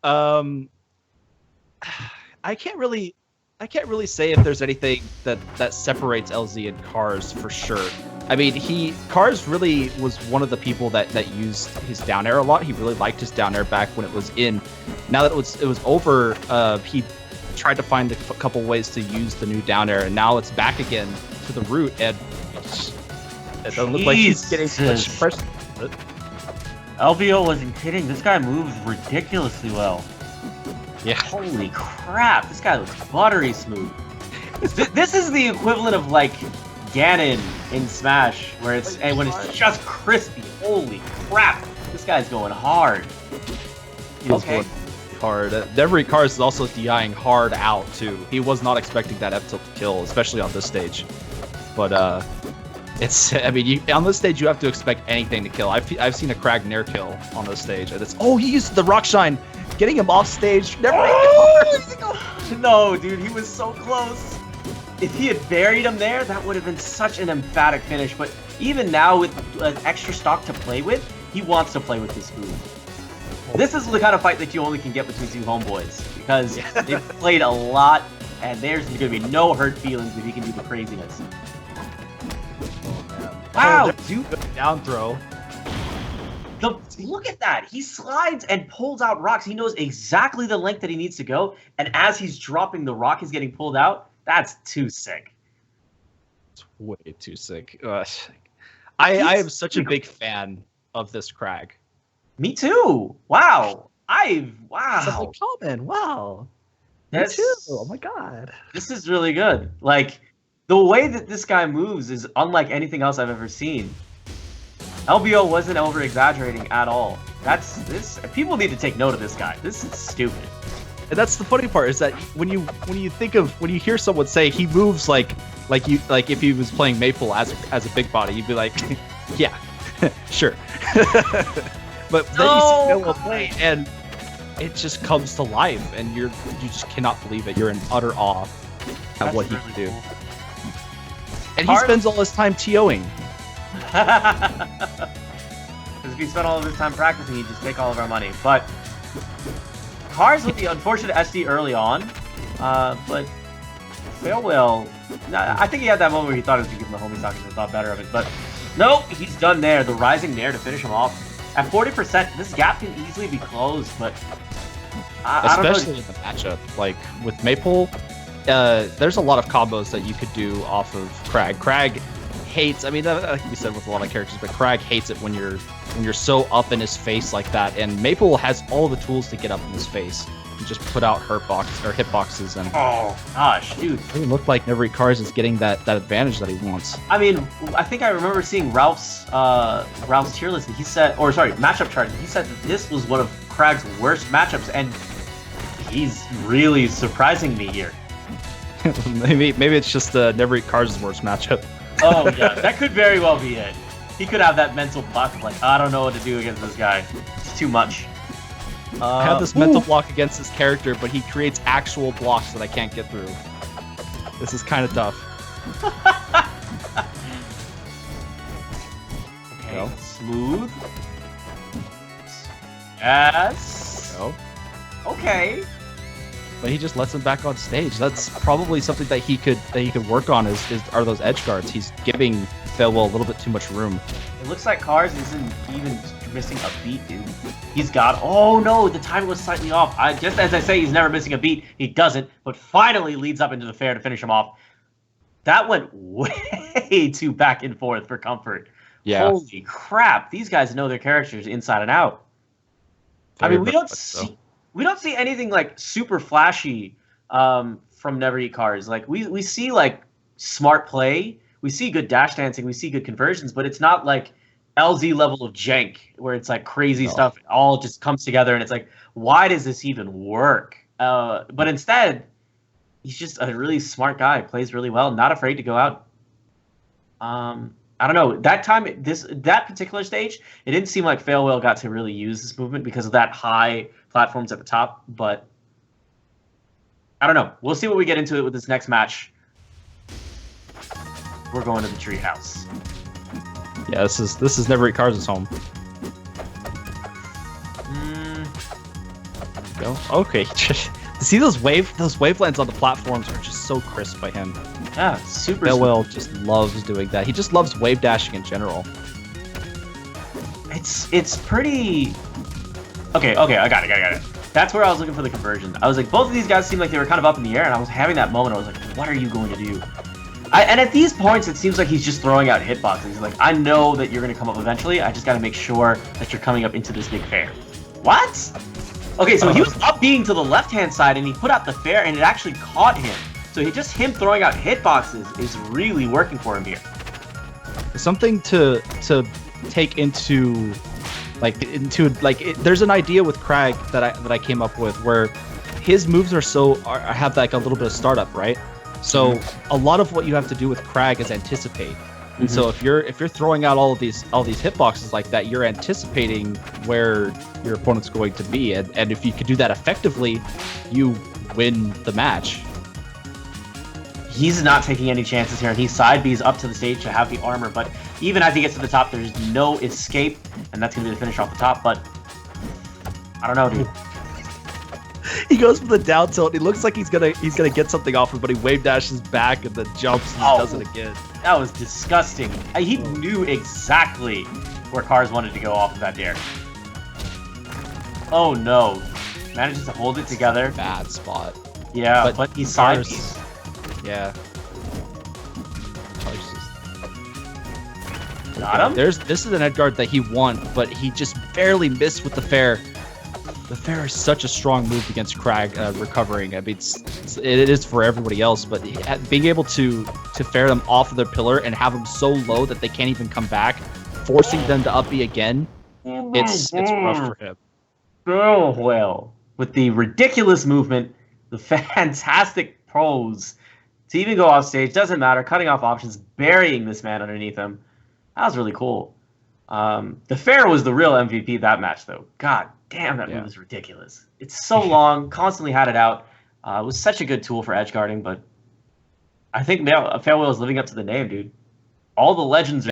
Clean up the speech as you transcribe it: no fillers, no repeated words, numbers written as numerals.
Um, I can't really, I can't really say if there's anything that separates LZ and Cars for sure. I mean, Cars really was one of the people that used his down air a lot. He really liked his down air back when it was in. Now that it was over, he tried to find a couple ways to use the new down air, and now it's back again to the root, and it doesn't look like he's getting much pressure. LVO wasn't kidding. This guy moves ridiculously well. Yeah. Holy crap! This guy looks buttery smooth. This is the equivalent of like Ganon in Smash, where it's when it's just crispy. Holy crap! This guy's going hard. He's going hard. Nevereatcars is also DIing hard out too. He was not expecting that F tilt kill, especially on this stage. But I mean, on this stage you have to expect anything to kill. I've seen a Kragg nair kill on this stage, and it's he used the rock shine, getting him off stage. No, dude, he was so close. If he had buried him there, that would have been such an emphatic finish. But even now, with extra stock to play with, he wants to play with this move. This is the kind of fight that you only can get between two homeboys, because they've played a lot, and there's going to be no hurt feelings if he can do the craziness. Wow, dude. Down throw. Look at that. He slides and pulls out rocks. He knows exactly the length that he needs to go, and as he's dropping the rock, he's getting pulled out. That's too sick. It's way too sick. I am such a big fan of this Kragg. Me too. Wow. Wow. Something common. Wow. Me too. Oh my god. This is really good. Like, the way that this guy moves is unlike anything else I've ever seen. LBO wasn't over exaggerating at all. People need to take note of this guy. This is stupid. And that's the funny part, is that when you hear someone say he moves like if he was playing Maypul as a big body, you'd be like, yeah, sure. But then you see Phil play, and it just comes to life, and you just cannot believe it. You're in utter awe at what he can do. Cool. And he spends all his time TOing. Because if he spent all of his time practicing, he'd just take all of our money. But Cars with the unfortunate SD early on, but TheFailWhale, I think he had that moment where he thought it was going to give him the homie socket and thought better of it, but nope, he's done there. The rising nair to finish him off. At 40%, this gap can easily be closed, but I don't know. Especially in the matchup. Like, with Maypul, there's a lot of combos that you could do off of Kragg. Kragg hates, I mean, like we said with a lot of characters, but Kragg hates it when you're so up in his face like that, and Maypul has all the tools to get up in his face. You just put out hitboxes, and oh gosh, dude, it doesn't look like Nevereatcars is getting that advantage that he wants. I mean, I think I remember seeing Ralph's tier list, and he said, or sorry, matchup chart, and he said that this was one of Kragg's worst matchups, and he's really surprising me here. maybe it's just Nevereatcars' worst matchup. Oh yeah, that could very well be it. He could have that mental block of like, I don't know what to do against this guy. It's too much. I have this mental block against this character, but he creates actual blocks that I can't get through. This is kind of tough. Okay, no. Smooth. Yes. No. Okay. But he just lets him back on stage. That's probably something that he could work on. Are those edge guards? He's giving TheFailWhale a little bit too much room. It looks like Cars isn't even missing a beat, dude. He's got. Oh no, the timing was slightly off. Just as I say, he's never missing a beat. He doesn't, but finally leads up into the fair to finish him off. That went way too back and forth for comfort. Yeah. Holy crap! These guys know their characters inside and out. I mean, we don't see anything like super flashy from Nevereatcars. Like we see like smart play, we see good dash dancing, we see good conversions, but it's not like LZ level of jank where it's like crazy stuff all just comes together and it's like, why does this even work? But instead, he's just a really smart guy, plays really well, not afraid to go out. I don't know. That time, that particular stage, it didn't seem like TheFailWhale got to really use this movement because of that high platforms at the top. But I don't know. We'll see what we get into it with this next match. We're going to the treehouse. Yeah, this is Nevereatcars' home. Go. Okay. See those wavelands on the platforms are just so crisp by him. Yeah, super. TheFailWhale just loves doing that. He just loves wave dashing in general. It's pretty. Okay, I got it. That's where I was looking for the conversion. I was like, both of these guys seemed like they were kind of up in the air, and I was having that moment. I was like, what are you going to do? And at these points, it seems like he's just throwing out hitboxes. He's like, I know that you're going to come up eventually. I just got to make sure that you're coming up into this big fair. What? Okay, so he was up being to the left-hand side, and he put out the fair, and it actually caught him. So just him throwing out hitboxes is really working for him here. Something to take into there's an idea with Kragg that I came up with where his moves have like a little bit of startup, right? So a lot of what you have to do with Kragg is anticipate. And so if you're throwing out all these hitboxes like that, you're anticipating where your opponent's going to be, and if you could do that effectively, you win the match. He's not taking any chances here, and he side B's up to the stage to have the armor, but even as he gets to the top, there's no escape, and that's going to be the finish off the top, but I don't know, dude. He goes for the down tilt. He looks like he's gonna get something off him, but he wave dashes back and then jumps and does it again. That was disgusting. He knew exactly where Cars wanted to go off of that dare. Oh no. Manages to hold it together. Bad spot. Yeah, but he's side B's. Yeah. Got him? This is an edge guard that he won, but he just barely missed with the fair. The fair is such a strong move against Kragg recovering. I mean, it is for everybody else, but being able to fair them off of their pillar and have them so low that they can't even come back, forcing them to up B again, it's rough for him. Oh, well, with the ridiculous movement, the fantastic pros to even go off stage, doesn't matter, cutting off options, burying this man underneath him. That was really cool. The fair was the real MVP that match, though. God damn, that move is ridiculous. It's so long, constantly had it out. It was such a good tool for edge guarding, but I think TheFailWhale is living up to the name, dude. All the legends